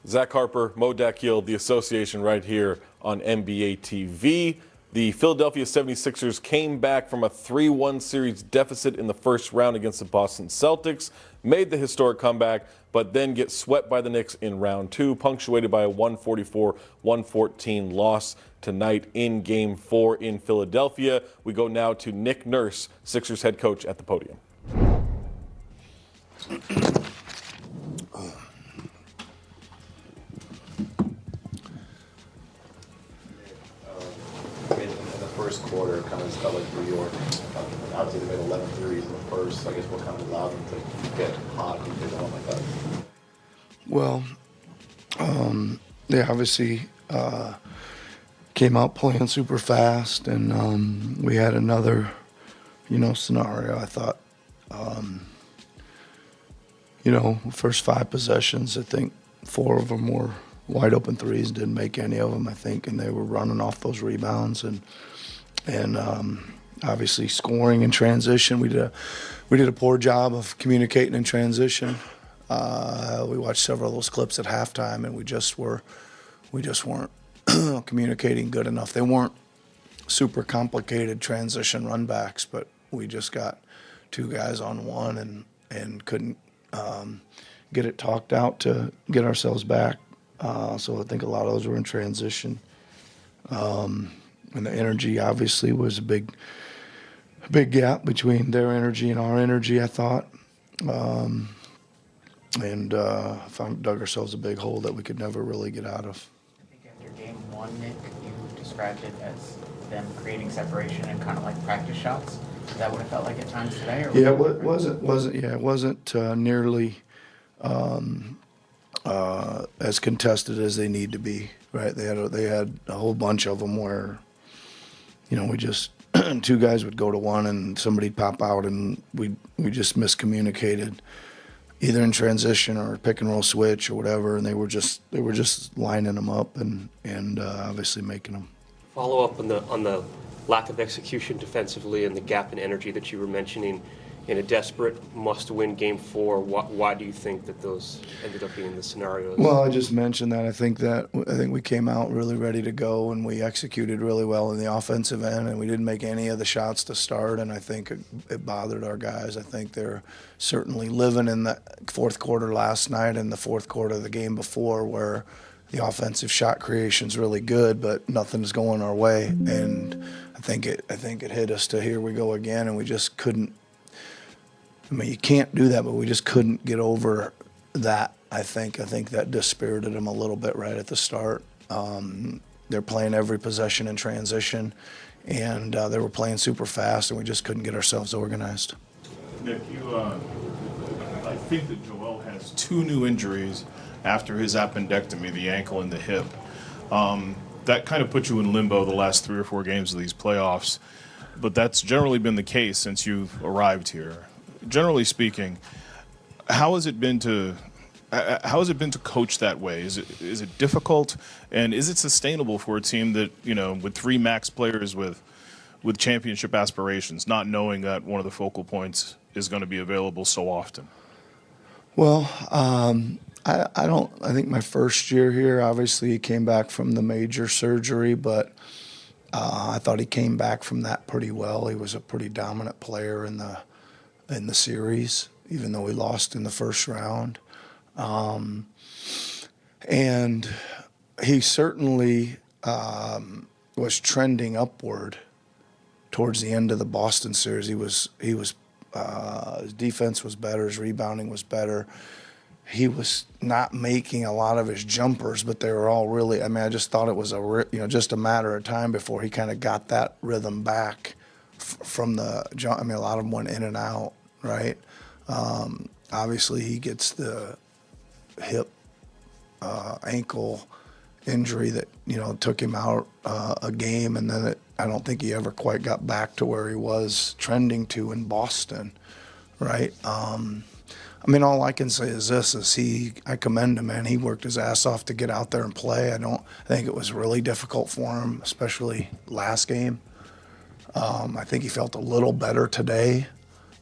Zach Harper, Mo Dakhil, the association right here on NBA TV. The Philadelphia 76ers came back from a 3-1 series deficit in the first round against the Boston Celtics, made the historic comeback, but then get swept by the Knicks in round 2, punctuated by a 144-114 loss tonight in Game 4 in Philadelphia. We go now to Nick Nurse, Sixers head coach, at the podium. First quarter, kind of felt like New York. Obviously, they made 11 threes in the first. So I guess what kind of allowed them to get hot and get on like that? Well, they obviously came out playing super fast, and we had another, scenario. I thought, first 5 possessions, I think 4 of them were wide open threes. Didn't make any of them, I think, and they were running off those rebounds and obviously scoring in transition. We did a poor job of communicating in transition. We watched several of those clips at halftime, and we just weren't communicating good enough. They weren't super complicated transition run backs, but we just got 2 guys on one and couldn't get it talked out to get ourselves back. So I think a lot of those were in transition. And the energy obviously was a big gap between their energy and our energy, I thought. Dug ourselves a big hole that we could never really get out of. I think after Game 1, Nick, you described it as them creating separation and kind of like practice shots. Is that what it felt like at times today? Or yeah, it wasn't nearly as contested as they need to be. Right? They had a whole bunch of them where, we just 2 guys would go to one and somebody'd pop out, and we just miscommunicated, either in transition or pick and roll switch or whatever, and they were just lining them up and obviously making them. Follow up on the lack of execution defensively and the gap in energy that you were mentioning. In a desperate must-win Game 4, why do you think that those ended up being the scenarios? Well, I just mentioned that. I think we came out really ready to go, and we executed really well in the offensive end, and we didn't make any of the shots to start, and I think it bothered our guys. I think they're certainly living in the fourth quarter last night and the fourth quarter of the game before, where the offensive shot creation's really good, but nothing's going our way, and I think it hit us to here we go again, and we just couldn't. I mean, you can't do that, but we just couldn't get over that. I think that dispirited them a little bit right at the start. They're playing every possession in transition, and they were playing super fast, and we just couldn't get ourselves organized. Nick, I think that Joel has 2 new injuries after his appendectomy, the ankle and the hip. That kind of put you in limbo the last 3 or 4 games of these playoffs, but that's generally been the case since you've arrived here. Generally speaking, how has it been to coach that way? Is it difficult, and is it sustainable for a team that, with 3 max players with championship aspirations, not knowing that one of the focal points is going to be available so often? Well, I think my first year here, obviously he came back from the major surgery, but I thought he came back from that pretty well. He was a pretty dominant player in the series, even though we lost in the first round. And he certainly was trending upward towards the end of the Boston series. His defense was better, his rebounding was better. He was not making a lot of his jumpers, but they were all really, I just thought it was just a matter of time before he kind of got that rhythm back from the jump. A lot of them went in and out, right? Obviously, he gets the hip, ankle injury that, took him out a game, and then I don't think he ever quite got back to where he was trending to in Boston, right? All I can say is this: I commend him, man. He worked his ass off to get out there and play. I think it was really difficult for him, especially last game. I think he felt a little better today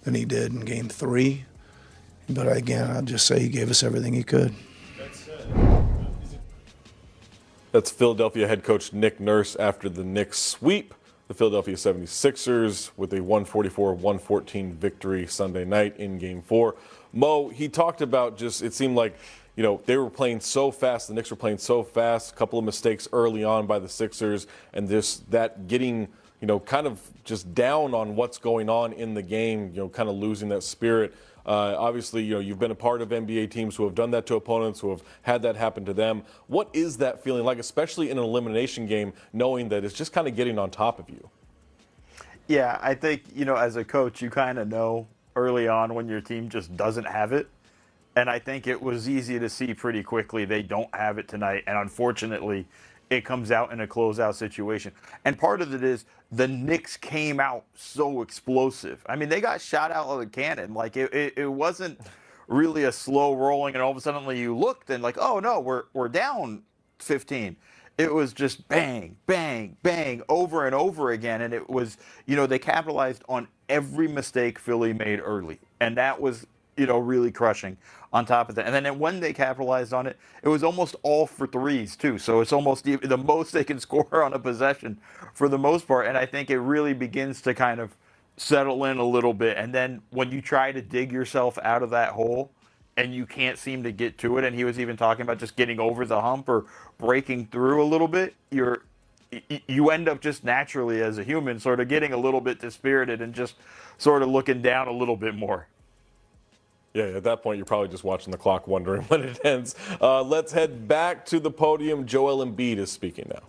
than he did in Game 3. But again, I'll just say he gave us everything he could. That said, That's Philadelphia head coach Nick Nurse after the Knicks sweep the Philadelphia 76ers with a 144-114 victory Sunday night in Game 4. Mo, he talked about just, it seemed like, they were playing so fast, the Knicks were playing so fast, a couple of mistakes early on by the Sixers, and that getting, kind of just down on what's going on in the game, kind of losing that spirit. Obviously, you've been a part of NBA teams who have done that to opponents, who have had that happen to them. What is that feeling like, especially in an elimination game, knowing that it's just kind of getting on top of you? Yeah, I think, as a coach, you kind of know early on when your team just doesn't have it. And I think it was easy to see pretty quickly they don't have it tonight. And unfortunately, it comes out in a closeout situation. And part of it is the Knicks came out so explosive. I mean, they got shot out of the cannon. Like, it wasn't really a slow rolling, and all of a sudden you looked and like, oh, no, we're down 15. It was just bang, bang, bang, over and over again. And it was, they capitalized on every mistake Philly made early. And that was, really crushing on top of that. And then when they capitalized on it, it was almost all for threes, too. So it's almost the most they can score on a possession for the most part. And I think it really begins to kind of settle in a little bit. And then when you try to dig yourself out of that hole and you can't seem to get to it, and he was even talking about just getting over the hump or breaking through a little bit, you end up just naturally as a human sort of getting a little bit dispirited and just sort of looking down a little bit more. Yeah, at that point, you're probably just watching the clock wondering when it ends. Let's head back to the podium. Joel Embiid is speaking now.